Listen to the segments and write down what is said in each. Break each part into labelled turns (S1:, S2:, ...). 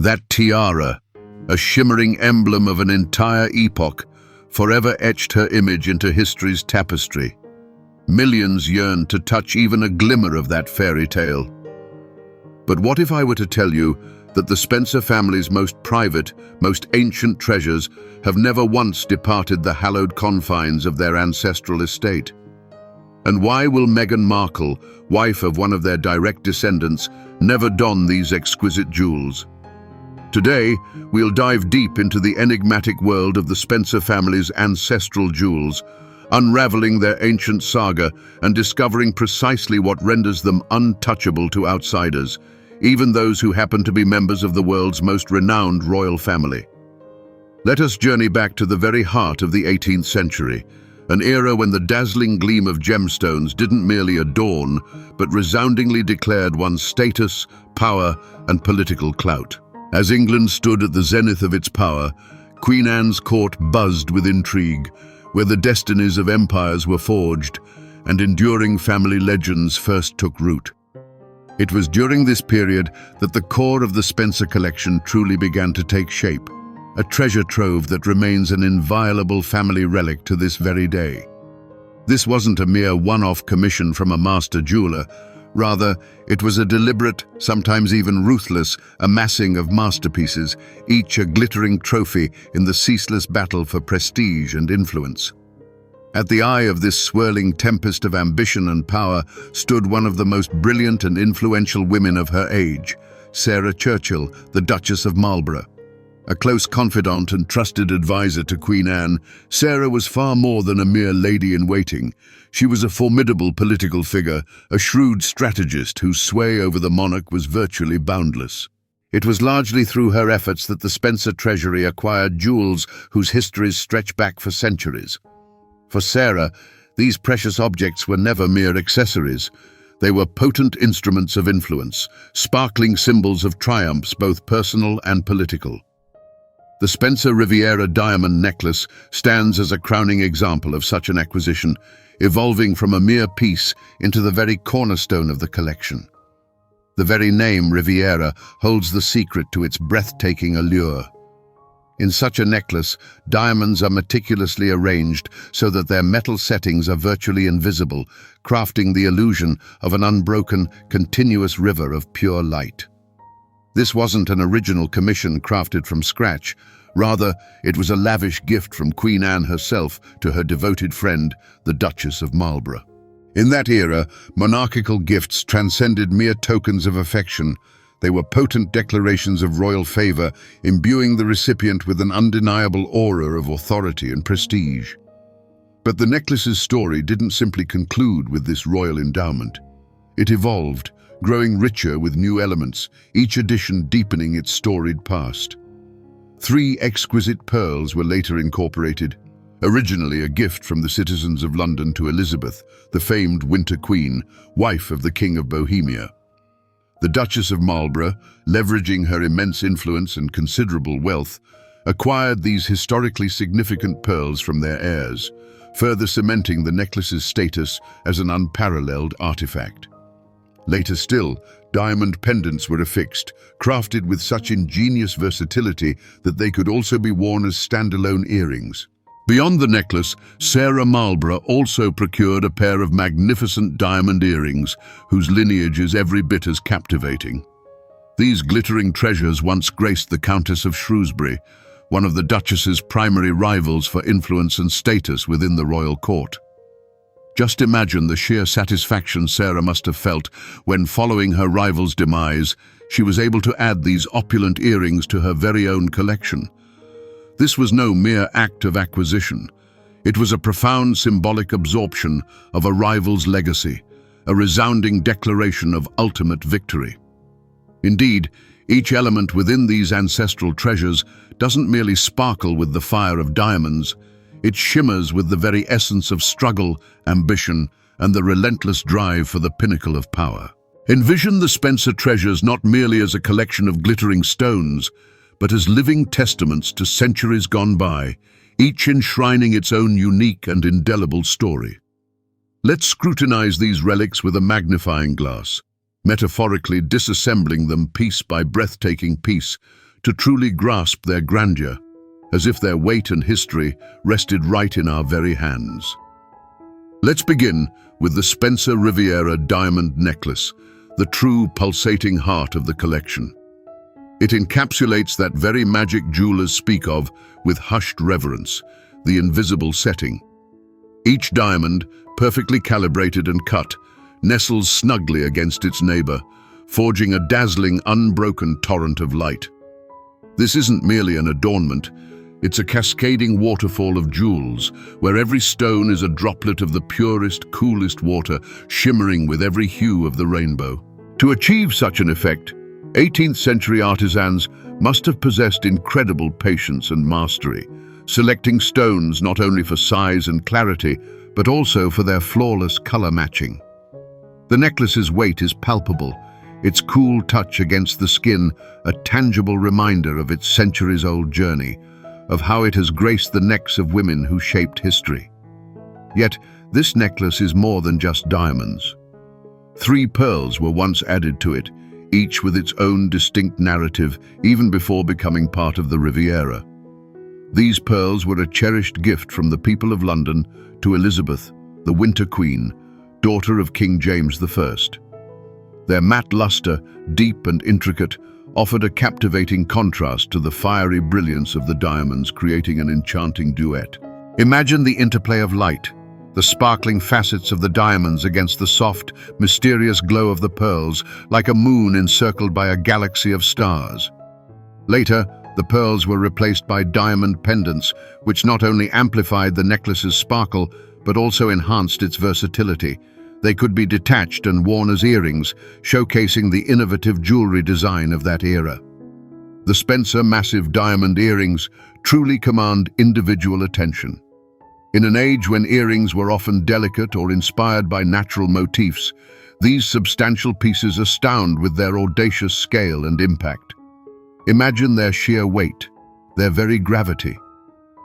S1: That tiara, a shimmering emblem of an entire epoch, forever etched her image into history's tapestry. Millions yearned to touch even a glimmer of that fairy tale. But what if I were to tell you that the Spencer family's most private, most ancient treasures have never once departed the hallowed confines of their ancestral estate? And why will Meghan Markle, wife of one of their direct descendants, never don these exquisite jewels? Today, we'll dive deep into the enigmatic world of the Spencer family's ancestral jewels, unraveling their ancient saga and discovering precisely what renders them untouchable to outsiders, even those who happen to be members of the world's most renowned royal family. Let us journey back to the very heart of the 18th century, an era when the dazzling gleam of gemstones didn't merely adorn, but resoundingly declared one's status, power, and political clout. As England stood at the zenith of its power, Queen Anne's court buzzed with intrigue, where the destinies of empires were forged and enduring family legends first took root. It was during this period that the core of the Spencer collection truly began to take shape, a treasure trove that remains an inviolable family relic to this very day. This wasn't a mere one-off commission from a master jeweler. Rather, it was a deliberate, sometimes even ruthless, amassing of masterpieces, each a glittering trophy in the ceaseless battle for prestige and influence. At the eye of this swirling tempest of ambition and power stood one of the most brilliant and influential women of her age, Sarah Churchill, the Duchess of Marlborough. A close confidant and trusted advisor to Queen Anne, Sarah was far more than a mere lady-in-waiting. She was a formidable political figure, a shrewd strategist whose sway over the monarch was virtually boundless. It was largely through her efforts that the Spencer treasury acquired jewels whose histories stretch back for centuries. For Sarah, these precious objects were never mere accessories. They were potent instruments of influence, sparkling symbols of triumphs both personal and political. The Spencer Riviera diamond necklace stands as a crowning example of such an acquisition, evolving from a mere piece into the very cornerstone of the collection. The very name Riviera holds the secret to its breathtaking allure. In such a necklace, diamonds are meticulously arranged so that their metal settings are virtually invisible, crafting the illusion of an unbroken, continuous river of pure light. This wasn't an original commission crafted from scratch. Rather, it was a lavish gift from Queen Anne herself to her devoted friend, the Duchess of Marlborough. In that era, monarchical gifts transcended mere tokens of affection. They were potent declarations of royal favor, imbuing the recipient with an undeniable aura of authority and prestige. But the necklace's story didn't simply conclude with this royal endowment. It evolved, growing richer with new elements, each edition deepening its storied past. 3 exquisite pearls were later incorporated, originally a gift from the citizens of London to Elizabeth, the famed Winter Queen, wife of the King of Bohemia. The Duchess of Marlborough, leveraging her immense influence and considerable wealth, acquired these historically significant pearls from their heirs, further cementing the necklace's status as an unparalleled artifact. Later still, diamond pendants were affixed, crafted with such ingenious versatility that they could also be worn as standalone earrings. Beyond the necklace, Sarah Marlborough also procured a pair of magnificent diamond earrings, whose lineage is every bit as captivating. These glittering treasures once graced the Countess of Shrewsbury, one of the Duchess's primary rivals for influence and status within the royal court. Just imagine the sheer satisfaction Sarah must have felt when, following her rival's demise, she was able to add these opulent earrings to her very own collection. This was no mere act of acquisition. It was a profound symbolic absorption of a rival's legacy, a resounding declaration of ultimate victory. Indeed, each element within these ancestral treasures doesn't merely sparkle with the fire of diamonds. It shimmers with the very essence of struggle, ambition, and the relentless drive for the pinnacle of power. Envision the Spencer treasures not merely as a collection of glittering stones, but as living testaments to centuries gone by, each enshrining its own unique and indelible story. Let's scrutinize these relics with a magnifying glass, metaphorically disassembling them piece by breathtaking piece, to truly grasp their grandeur, as if their weight and history rested right in our very hands. Let's begin with the Spencer Riviera diamond necklace, the true pulsating heart of the collection. It encapsulates that very magic jewelers speak of with hushed reverence, the invisible setting. Each diamond, perfectly calibrated and cut, nestles snugly against its neighbor, forging a dazzling, unbroken torrent of light. This isn't merely an adornment, it's a cascading waterfall of jewels, where every stone is a droplet of the purest, coolest water, shimmering with every hue of the rainbow. To achieve such an effect, 18th century artisans must have possessed incredible patience and mastery, selecting stones not only for size and clarity, but also for their flawless color matching. The necklace's weight is palpable, its cool touch against the skin a tangible reminder of its centuries-old journey, of how it has graced the necks of women who shaped history. Yet, this necklace is more than just diamonds. 3 pearls were once added to it, each with its own distinct narrative, even before becoming part of the Riviera. These pearls were a cherished gift from the people of London to Elizabeth, the Winter Queen, daughter of King James I. Their matte luster, deep and intricate, offered a captivating contrast to the fiery brilliance of the diamonds, creating an enchanting duet. Imagine the interplay of light, the sparkling facets of the diamonds against the soft, mysterious glow of the pearls, like a moon encircled by a galaxy of stars. Later, the pearls were replaced by diamond pendants, which not only amplified the necklace's sparkle, but also enhanced its versatility. They could be detached and worn as earrings, showcasing the innovative jewelry design of that era. The Spencer massive diamond earrings truly command individual attention. In an age when earrings were often delicate or inspired by natural motifs, these substantial pieces astound with their audacious scale and impact. Imagine their sheer weight, their very gravity.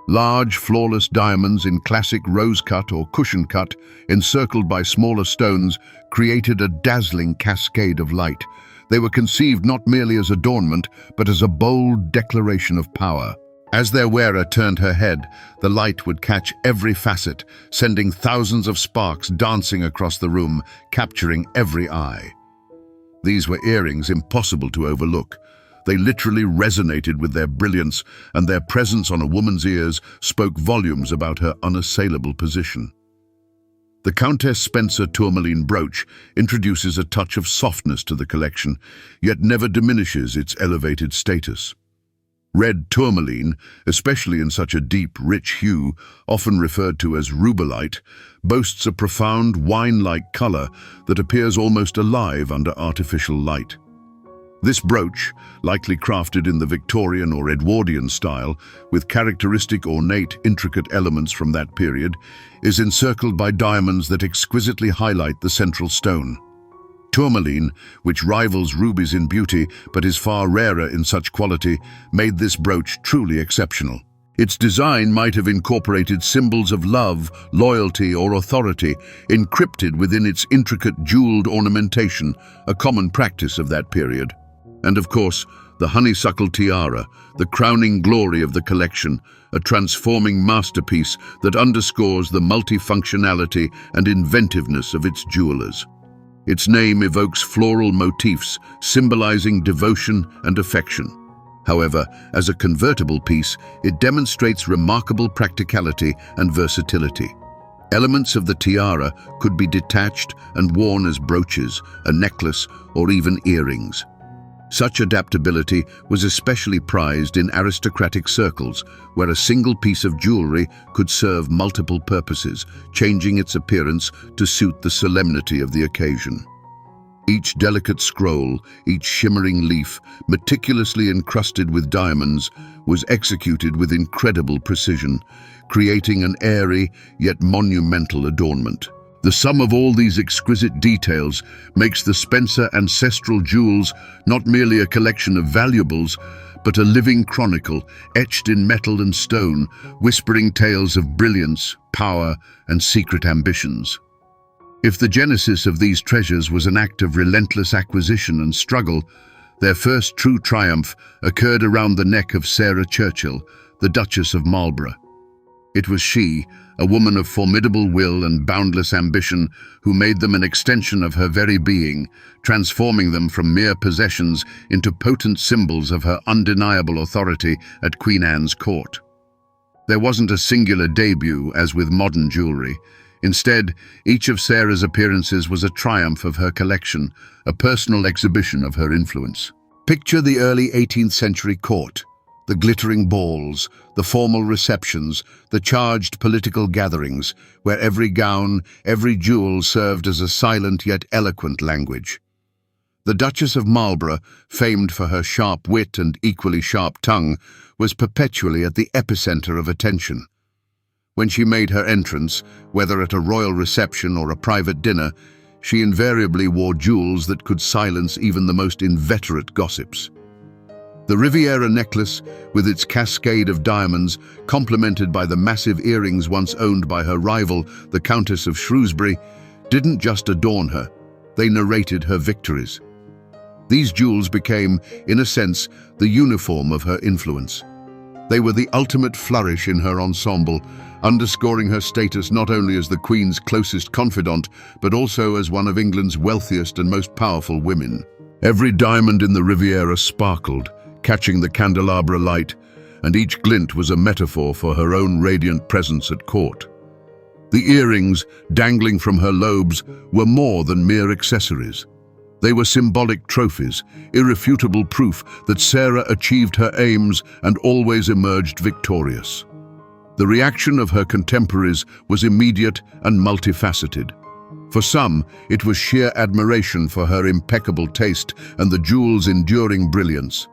S1: Large, flawless diamonds in classic rose-cut or cushion-cut, encircled by smaller stones, created a dazzling cascade of light. They were conceived not merely as adornment, but as a bold declaration of power. As their wearer turned her head, the light would catch every facet, sending thousands of sparks dancing across the room, capturing every eye. These were earrings impossible to overlook. They literally resonated with their brilliance, and their presence on a woman's ears spoke volumes about her unassailable position. The Countess Spencer Tourmaline brooch introduces a touch of softness to the collection, yet never diminishes its elevated status. Red tourmaline, especially in such a deep, rich hue, often referred to as rubellite, boasts a profound wine-like color that appears almost alive under artificial light. This brooch, likely crafted in the Victorian or Edwardian style, with characteristic ornate, intricate elements from that period, is encircled by diamonds that exquisitely highlight the central stone. Tourmaline, which rivals rubies in beauty but is far rarer in such quality, made this brooch truly exceptional. Its design might have incorporated symbols of love, loyalty, or authority, encrypted within its intricate jeweled ornamentation, a common practice of that period. And of course, the Honeysuckle tiara, the crowning glory of the collection, a transforming masterpiece that underscores the multifunctionality and inventiveness of its jewelers. Its name evokes floral motifs, symbolizing devotion and affection. However, as a convertible piece, it demonstrates remarkable practicality and versatility. Elements of the tiara could be detached and worn as brooches, a necklace, or even earrings. Such adaptability was especially prized in aristocratic circles, where a single piece of jewelry could serve multiple purposes, changing its appearance to suit the solemnity of the occasion. Each delicate scroll, each shimmering leaf, meticulously encrusted with diamonds, was executed with incredible precision, creating an airy yet monumental adornment. The sum of all these exquisite details makes the Spencer ancestral jewels not merely a collection of valuables, but a living chronicle, etched in metal and stone, whispering tales of brilliance, power, and secret ambitions. If the genesis of these treasures was an act of relentless acquisition and struggle, Their first true triumph occurred around the neck of Sarah Churchill, the Duchess of Marlborough. It was she, a woman of formidable will and boundless ambition, who made them an extension of her very being, transforming them from mere possessions into potent symbols of her undeniable authority at Queen Anne's court. There wasn't a singular debut, as with modern jewellery. Instead, each of Sarah's appearances was a triumph of her collection, a personal exhibition of her influence. Picture the early 18th century court. The glittering balls, the formal receptions, the charged political gatherings, where every gown, every jewel served as a silent yet eloquent language. The Duchess of Marlborough, famed for her sharp wit and equally sharp tongue, was perpetually at the epicenter of attention. When she made her entrance, whether at a royal reception or a private dinner, she invariably wore jewels that could silence even the most inveterate gossips. The Riviera necklace, with its cascade of diamonds, complemented by the massive earrings once owned by her rival, the Countess of Shrewsbury, didn't just adorn her, they narrated her victories. These jewels became, in a sense, the uniform of her influence. They were the ultimate flourish in her ensemble, underscoring her status not only as the Queen's closest confidant, but also as one of England's wealthiest and most powerful women. Every diamond in the Riviera sparkled, catching the candelabra light, and each glint was a metaphor for her own radiant presence at court. The earrings, dangling from her lobes, were more than mere accessories. They were symbolic trophies, irrefutable proof that Sarah achieved her aims and always emerged victorious. The reaction of her contemporaries was immediate and multifaceted. For some, it was sheer admiration for her impeccable taste and the jewel's enduring brilliance.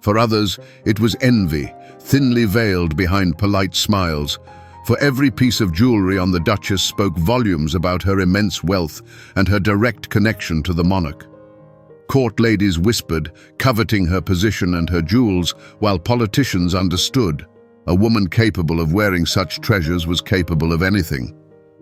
S1: For others, it was envy, thinly veiled behind polite smiles. For every piece of jewelry on the Duchess spoke volumes about her immense wealth and her direct connection to the monarch. Court ladies whispered, coveting her position and her jewels, while politicians understood. A woman capable of wearing such treasures was capable of anything.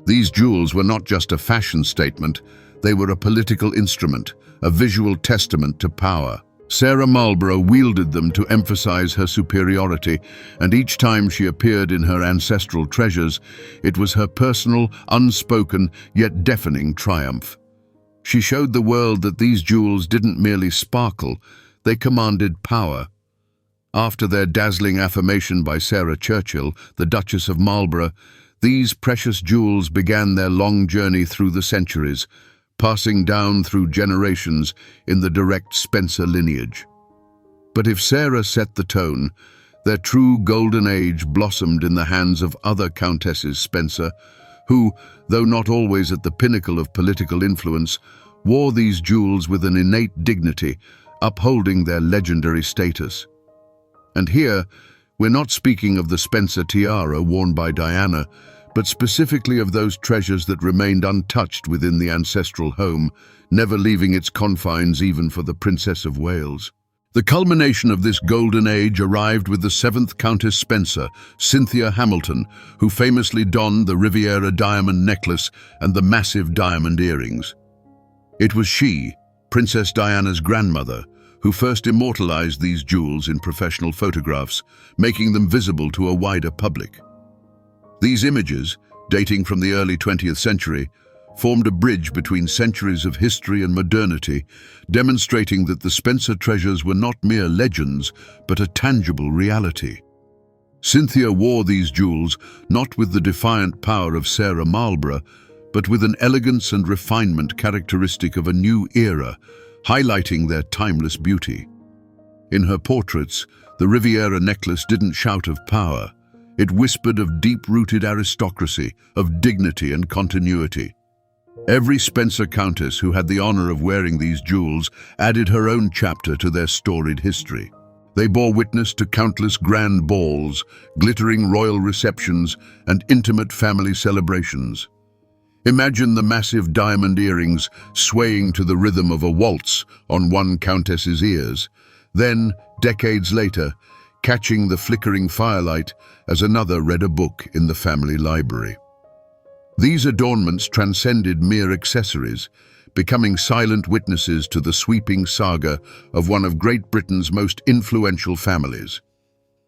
S1: These jewels were not just a fashion statement, they were a political instrument, a visual testament to power. Sarah Marlborough wielded them to emphasize her superiority, and each time she appeared in her ancestral treasures, it was her personal, unspoken, yet deafening triumph. She showed the world that these jewels didn't merely sparkle, they commanded power. After their dazzling affirmation by Sarah Churchill, the Duchess of Marlborough, these precious jewels began their long journey through the centuries, passing down through generations in the direct Spencer lineage. But if Sarah set the tone, their true golden age blossomed in the hands of other Countesses Spencer, who, though not always at the pinnacle of political influence, wore these jewels with an innate dignity, upholding their legendary status. And here, we're not speaking of the Spencer tiara worn by Diana, but specifically of those treasures that remained untouched within the ancestral home, never leaving its confines even for the Princess of Wales. The culmination of this golden age arrived with the 7th Countess Spencer, Cynthia Hamilton, who famously donned the Riviera diamond necklace and the massive diamond earrings. It was she, Princess Diana's grandmother, who first immortalized these jewels in professional photographs, making them visible to a wider public. These images, dating from the early 20th century, formed a bridge between centuries of history and modernity, demonstrating that the Spencer treasures were not mere legends, but a tangible reality. Cynthia wore these jewels not with the defiant power of Sarah Marlborough, but with an elegance and refinement characteristic of a new era, highlighting their timeless beauty. In her portraits, the Riviera necklace didn't shout of power. It whispered of deep-rooted aristocracy, of dignity and continuity. Every Spencer Countess who had the honor of wearing these jewels added her own chapter to their storied history. They bore witness to countless grand balls, glittering royal receptions, and intimate family celebrations. Imagine the massive diamond earrings swaying to the rhythm of a waltz on one countess's ears, then, decades later, catching the flickering firelight as another read a book in the family library. These adornments transcended mere accessories, becoming silent witnesses to the sweeping saga of one of Great Britain's most influential families.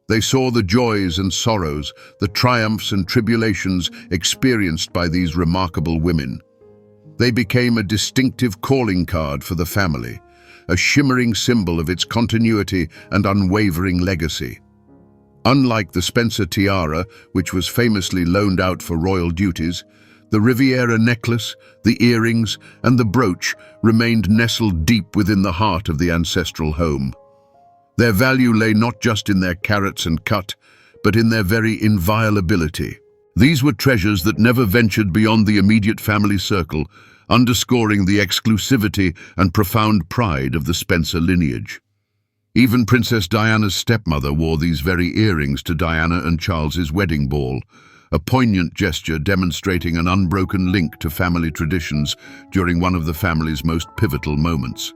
S1: They saw the joys and sorrows, the triumphs and tribulations experienced by these remarkable women. They became a distinctive calling card for the family, a shimmering symbol of its continuity and unwavering legacy. Unlike the Spencer tiara, which was famously loaned out for royal duties, the Riviera necklace, the earrings, and the brooch remained nestled deep within the heart of the ancestral home. Their value lay not just in their carats and cut, but in their very inviolability. These were treasures that never ventured beyond the immediate family circle, underscoring the exclusivity and profound pride of the Spencer lineage. Even Princess Diana's stepmother wore these very earrings to Diana and Charles's wedding ball, a poignant gesture demonstrating an unbroken link to family traditions during one of the family's most pivotal moments.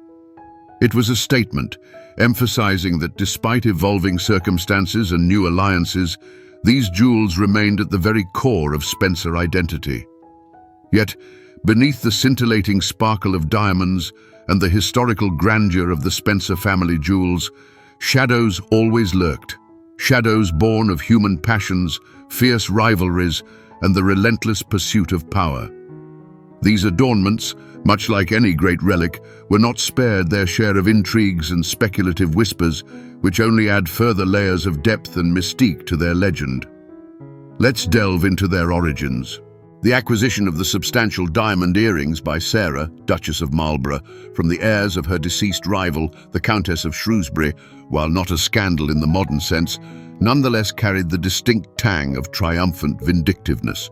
S1: It was a statement, emphasizing that despite evolving circumstances and new alliances, these jewels remained at the very core of Spencer identity. Yet, beneath the scintillating sparkle of diamonds and the historical grandeur of the Spencer family jewels, shadows always lurked. Shadows born of human passions, fierce rivalries, and the relentless pursuit of power. These adornments, much like any great relic, were not spared their share of intrigues and speculative whispers, which only add further layers of depth and mystique to their legend. Let's delve into their origins. The acquisition of the substantial diamond earrings by Sarah, Duchess of Marlborough, from the heirs of her deceased rival, the Countess of Shrewsbury, while not a scandal in the modern sense, nonetheless carried the distinct tang of triumphant vindictiveness.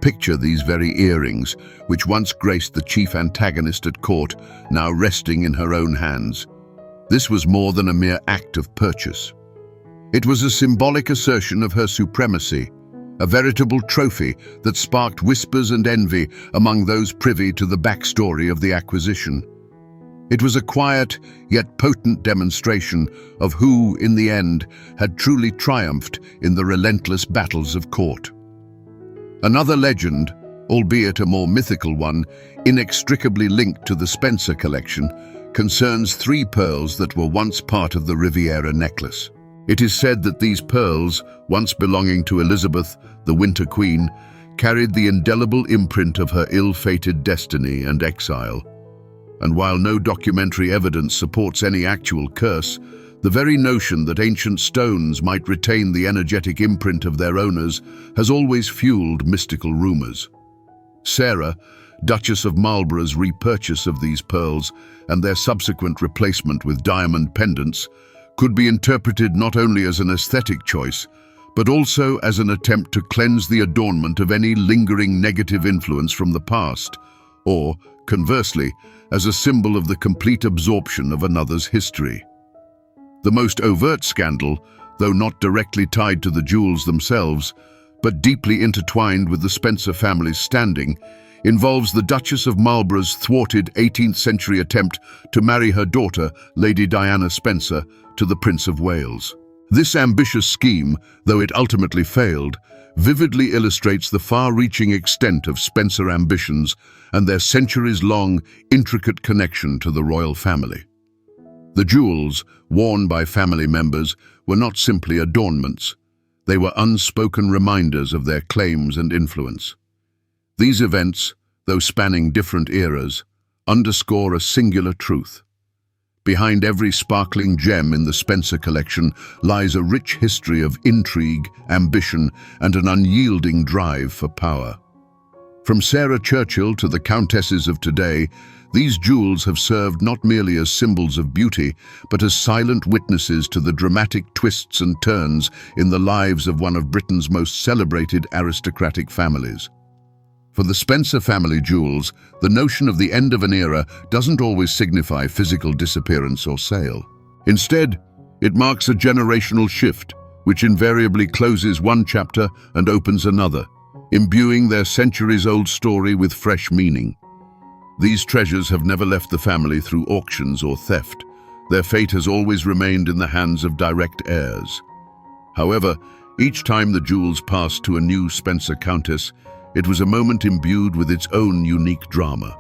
S1: Picture these very earrings, which once graced the chief antagonist at court, now resting in her own hands. This was more than a mere act of purchase. It was a symbolic assertion of her supremacy, a veritable trophy that sparked whispers and envy among those privy to the backstory of the acquisition. It was a quiet yet potent demonstration of who, in the end, had truly triumphed in the relentless battles of court. Another legend, albeit a more mythical one, inextricably linked to the Spencer collection, concerns 3 pearls that were once part of the Riviera necklace. It is said that these pearls, once belonging to Elizabeth, the Winter Queen, carried the indelible imprint of her ill-fated destiny and exile. And while no documentary evidence supports any actual curse, the very notion that ancient stones might retain the energetic imprint of their owners has always fueled mystical rumors. Sarah, Duchess of Marlborough's repurchase of these pearls and their subsequent replacement with diamond pendants could be interpreted not only as an aesthetic choice, but also as an attempt to cleanse the adornment of any lingering negative influence from the past, or, conversely, as a symbol of the complete absorption of another's history. The most overt scandal, though not directly tied to the jewels themselves, but deeply intertwined with the Spencer family's standing, involves the Duchess of Marlborough's thwarted 18th-century attempt to marry her daughter, Lady Diana Spencer, to the Prince of Wales. This ambitious scheme, though it ultimately failed, vividly illustrates the far-reaching extent of Spencer ambitions and their centuries-long, intricate connection to the royal family. The jewels, worn by family members, were not simply adornments. They were unspoken reminders of their claims and influence. These events, though spanning different eras, underscore a singular truth. Behind every sparkling gem in the Spencer collection lies a rich history of intrigue, ambition, and an unyielding drive for power. From Sarah Churchill to the Countesses of today, these jewels have served not merely as symbols of beauty, but as silent witnesses to the dramatic twists and turns in the lives of one of Britain's most celebrated aristocratic families. For the Spencer family jewels, the notion of the end of an era doesn't always signify physical disappearance or sale. Instead, it marks a generational shift, which invariably closes one chapter and opens another, imbuing their centuries-old story with fresh meaning. These treasures have never left the family through auctions or theft. Their fate has always remained in the hands of direct heirs. However, each time the jewels passed to a new Spencer Countess, it was a moment imbued with its own unique drama.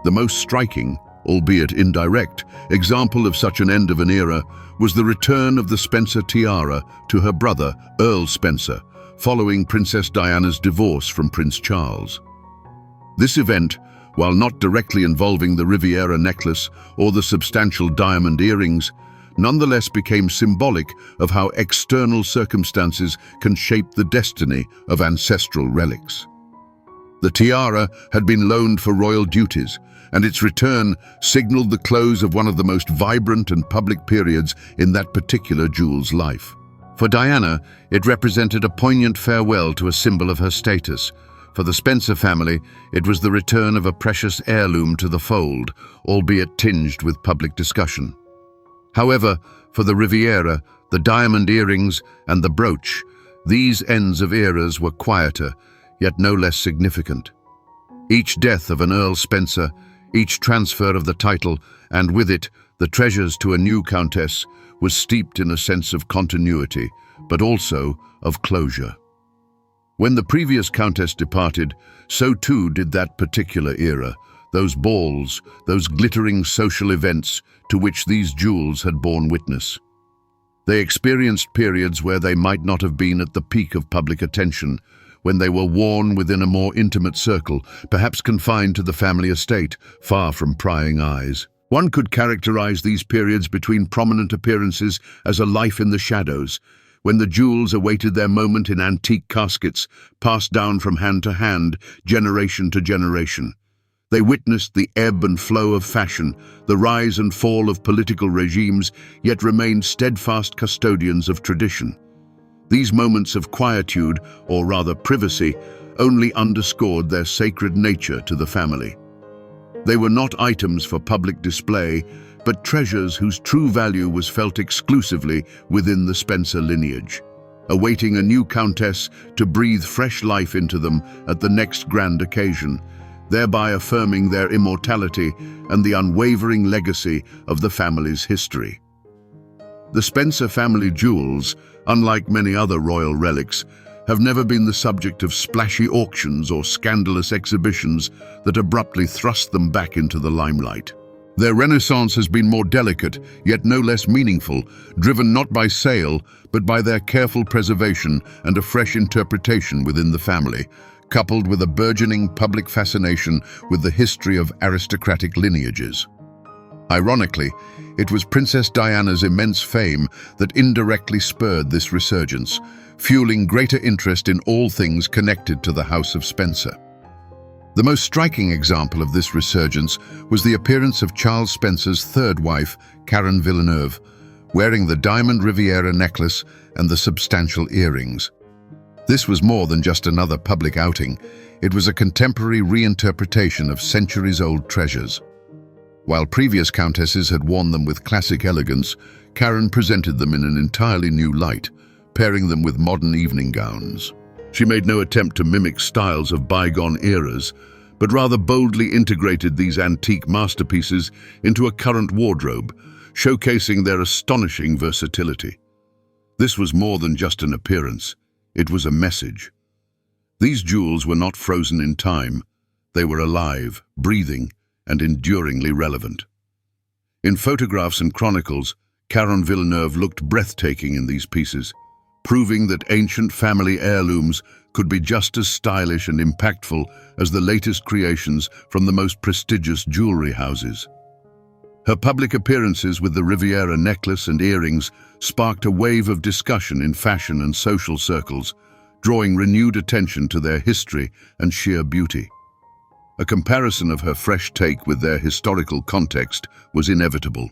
S1: The most striking, albeit indirect, example of such an end of an era was the return of the Spencer tiara to her brother, Earl Spencer, following Princess Diana's divorce from Prince Charles. This event, while not directly involving the Riviera necklace or the substantial diamond earrings, nonetheless became symbolic of how external circumstances can shape the destiny of ancestral relics. The tiara had been loaned for royal duties, and its return signaled the close of one of the most vibrant and public periods in that particular jewel's life. For Diana, it represented a poignant farewell to a symbol of her status. For the Spencer family, it was the return of a precious heirloom to the fold, albeit tinged with public discussion. However, for the Riviera, the diamond earrings and the brooch, these ends of eras were quieter, yet no less significant. Each death of an Earl Spencer, each transfer of the title, and with it, the treasures to a new Countess, was steeped in a sense of continuity, but also of closure. When the previous Countess departed, so too did that particular era, those balls, those glittering social events to which these jewels had borne witness. They experienced periods where they might not have been at the peak of public attention, when they were worn within a more intimate circle, perhaps confined to the family estate, far from prying eyes. One could characterize these periods between prominent appearances as a life in the shadows, when the jewels awaited their moment in antique caskets, passed down from hand to hand, generation to generation. They witnessed the ebb and flow of fashion, the rise and fall of political regimes, yet remained steadfast custodians of tradition. These moments of quietude, or rather privacy, only underscored their sacred nature to the family. They were not items for public display, but treasures whose true value was felt exclusively within the Spencer lineage, awaiting a new Countess to breathe fresh life into them at the next grand occasion, thereby affirming their immortality and the unwavering legacy of the family's history. The Spencer family jewels, unlike many other royal relics, have never been the subject of splashy auctions or scandalous exhibitions that abruptly thrust them back into the limelight. Their renaissance has been more delicate, yet no less meaningful, driven not by sale, but by their careful preservation and a fresh interpretation within the family, coupled with a burgeoning public fascination with the history of aristocratic lineages. Ironically, it was Princess Diana's immense fame that indirectly spurred this resurgence, fueling greater interest in all things connected to the House of Spencer. The most striking example of this resurgence was the appearance of Charles Spencer's third wife, Karen Villeneuve, wearing the diamond Riviera necklace and the substantial earrings. This was more than just another public outing. It was a contemporary reinterpretation of centuries-old treasures. While previous countesses had worn them with classic elegance, Karen presented them in an entirely new light, pairing them with modern evening gowns. She made no attempt to mimic styles of bygone eras, but rather boldly integrated these antique masterpieces into a current wardrobe, showcasing their astonishing versatility. This was more than just an appearance. It was a message. These jewels were not frozen in time. They were alive, breathing, and enduringly relevant. In photographs and chronicles, Karen Villeneuve looked breathtaking in these pieces, proving that ancient family heirlooms could be just as stylish and impactful as the latest creations from the most prestigious jewelry houses. Her public appearances with the Riviera necklace and earrings sparked a wave of discussion in fashion and social circles, drawing renewed attention to their history and sheer beauty. A comparison of her fresh take with their historical context was inevitable.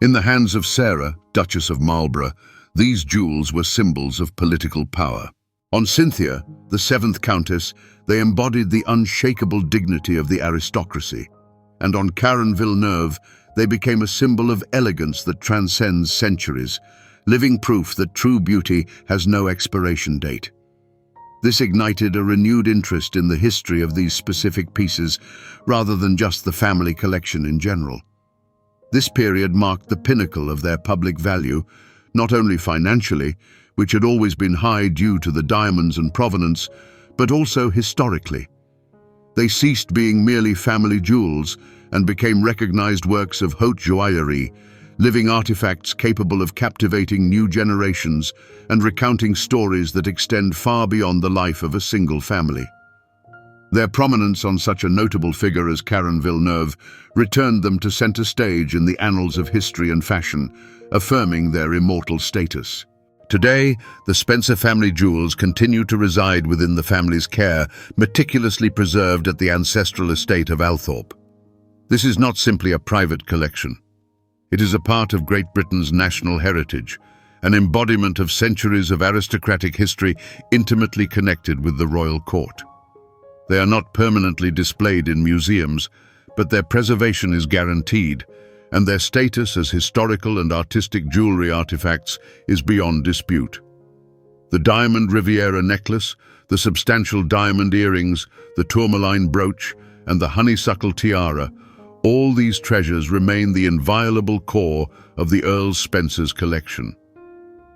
S1: In the hands of Sarah, Duchess of Marlborough, these jewels were symbols of political power. On Cynthia, the seventh Countess, they embodied the unshakable dignity of the aristocracy. And on Karen Villeneuve, they became a symbol of elegance that transcends centuries, living proof that true beauty has no expiration date. This ignited a renewed interest in the history of these specific pieces, rather than just the family collection in general. This period marked the pinnacle of their public value, not only financially, which had always been high due to the diamonds and provenance, but also historically. They ceased being merely family jewels and became recognized works of haute joaillerie, living artifacts capable of captivating new generations and recounting stories that extend far beyond the life of a single family. Their prominence on such a notable figure as Karen Villeneuve returned them to center stage in the annals of history and fashion, affirming their immortal status. Today, the Spencer family jewels continue to reside within the family's care, meticulously preserved at the ancestral estate of Althorp. This is not simply a private collection. It is a part of Great Britain's national heritage, an embodiment of centuries of aristocratic history intimately connected with the royal court. They are not permanently displayed in museums, but their preservation is guaranteed, and their status as historical and artistic jewelry artifacts is beyond dispute. The diamond Riviera necklace, the substantial diamond earrings, the Tourmaline brooch, and the Honeysuckle tiara, all these treasures remain the inviolable core of the Earl Spencer's collection.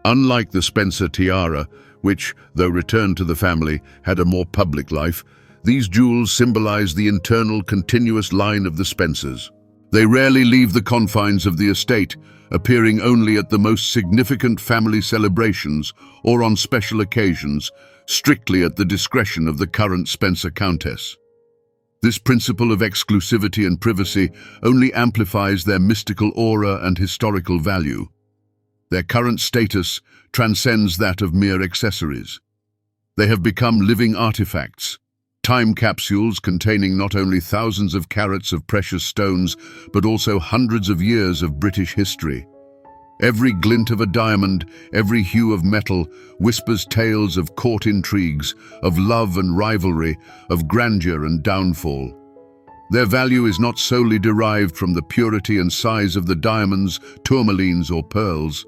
S1: Unlike the Spencer tiara, which, though returned to the family, had a more public life, these jewels symbolize the internal, continuous line of the Spencers. They rarely leave the confines of the estate, appearing only at the most significant family celebrations or on special occasions, strictly at the discretion of the current Spencer Countess. This principle of exclusivity and privacy only amplifies their mystical aura and historical value. Their current status transcends that of mere accessories. They have become living artifacts, time capsules containing not only thousands of carats of precious stones, but also hundreds of years of British history. Every glint of a diamond, every hue of metal, whispers tales of court intrigues, of love and rivalry, of grandeur and downfall. Their value is not solely derived from the purity and size of the diamonds, tourmalines or pearls.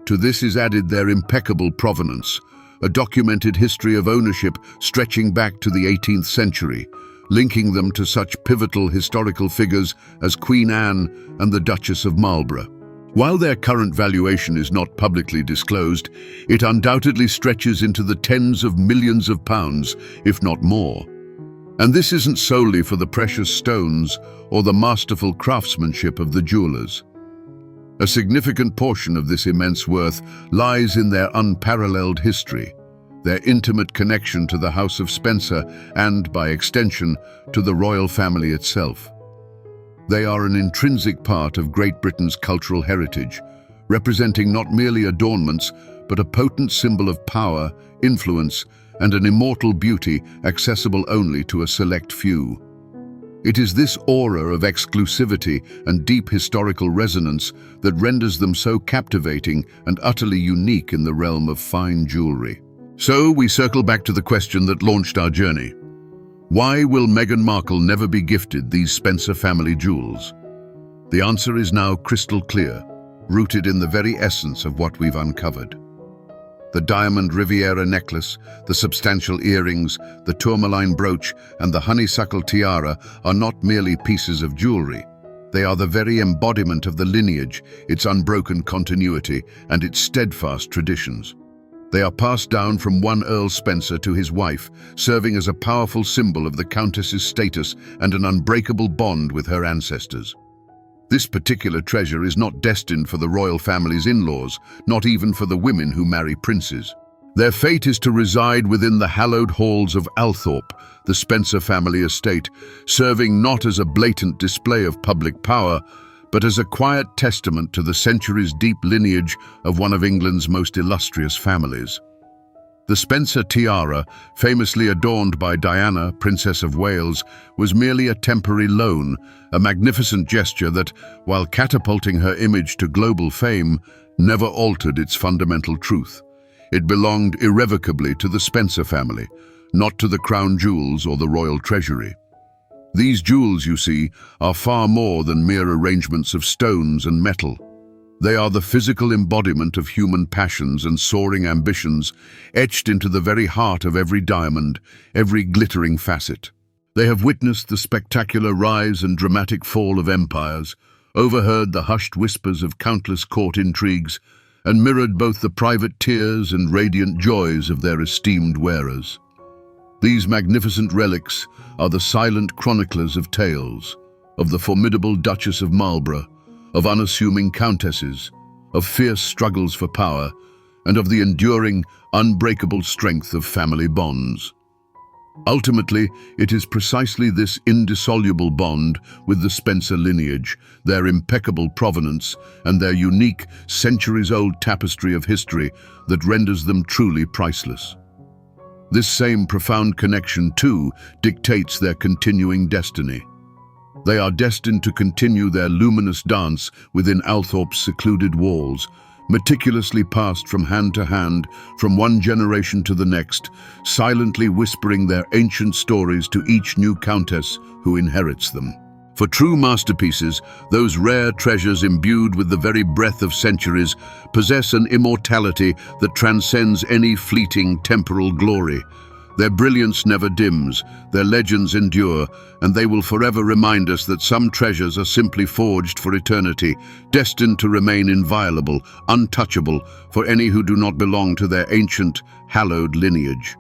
S1: To this is added their impeccable provenance, a documented history of ownership stretching back to the 18th century, linking them to such pivotal historical figures as Queen Anne and the Duchess of Marlborough. While their current valuation is not publicly disclosed, it undoubtedly stretches into the tens of millions of pounds, if not more. And this isn't solely for the precious stones or the masterful craftsmanship of the jewelers. A significant portion of this immense worth lies in their unparalleled history, their intimate connection to the House of Spencer and, by extension, to the royal family itself. They are an intrinsic part of Great Britain's cultural heritage, representing not merely adornments, but a potent symbol of power, influence, and an immortal beauty accessible only to a select few. It is this aura of exclusivity and deep historical resonance that renders them so captivating and utterly unique in the realm of fine jewelry. So we circle back to the question that launched our journey. Why will Meghan Markle never be gifted these Spencer family jewels? The answer is now crystal clear, rooted in the very essence of what we've uncovered. The diamond Riviera necklace, the substantial earrings, the tourmaline brooch, and the honeysuckle tiara are not merely pieces of jewelry. They are the very embodiment of the lineage, its unbroken continuity, and its steadfast traditions. They are passed down from one Earl Spencer to his wife, serving as a powerful symbol of the Countess's status and an unbreakable bond with her ancestors. This particular treasure is not destined for the royal family's in-laws, not even for the women who marry princes. Their fate is to reside within the hallowed halls of Althorp, the Spencer family estate, serving not as a blatant display of public power, but as a quiet testament to the centuries-deep lineage of one of England's most illustrious families. The Spencer tiara, famously adorned by Diana, Princess of Wales, was merely a temporary loan, a magnificent gesture that, while catapulting her image to global fame, never altered its fundamental truth. It belonged irrevocably to the Spencer family, not to the crown jewels or the royal treasury. These jewels, you see, are far more than mere arrangements of stones and metal. They are the physical embodiment of human passions and soaring ambitions, etched into the very heart of every diamond, every glittering facet. They have witnessed the spectacular rise and dramatic fall of empires, overheard the hushed whispers of countless court intrigues, and mirrored both the private tears and radiant joys of their esteemed wearers. These magnificent relics are the silent chroniclers of tales, of the formidable Duchess of Marlborough, of unassuming countesses, of fierce struggles for power, and of the enduring, unbreakable strength of family bonds. Ultimately, it is precisely this indissoluble bond with the Spencer lineage, their impeccable provenance, and their unique, centuries-old tapestry of history that renders them truly priceless. This same profound connection, too, dictates their continuing destiny. They are destined to continue their luminous dance within Althorp's secluded walls, meticulously passed from hand to hand, from one generation to the next, silently whispering their ancient stories to each new countess who inherits them. For true masterpieces, those rare treasures imbued with the very breath of centuries possess an immortality that transcends any fleeting temporal glory. Their brilliance never dims, their legends endure, and they will forever remind us that some treasures are simply forged for eternity, destined to remain inviolable, untouchable, for any who do not belong to their ancient, hallowed lineage.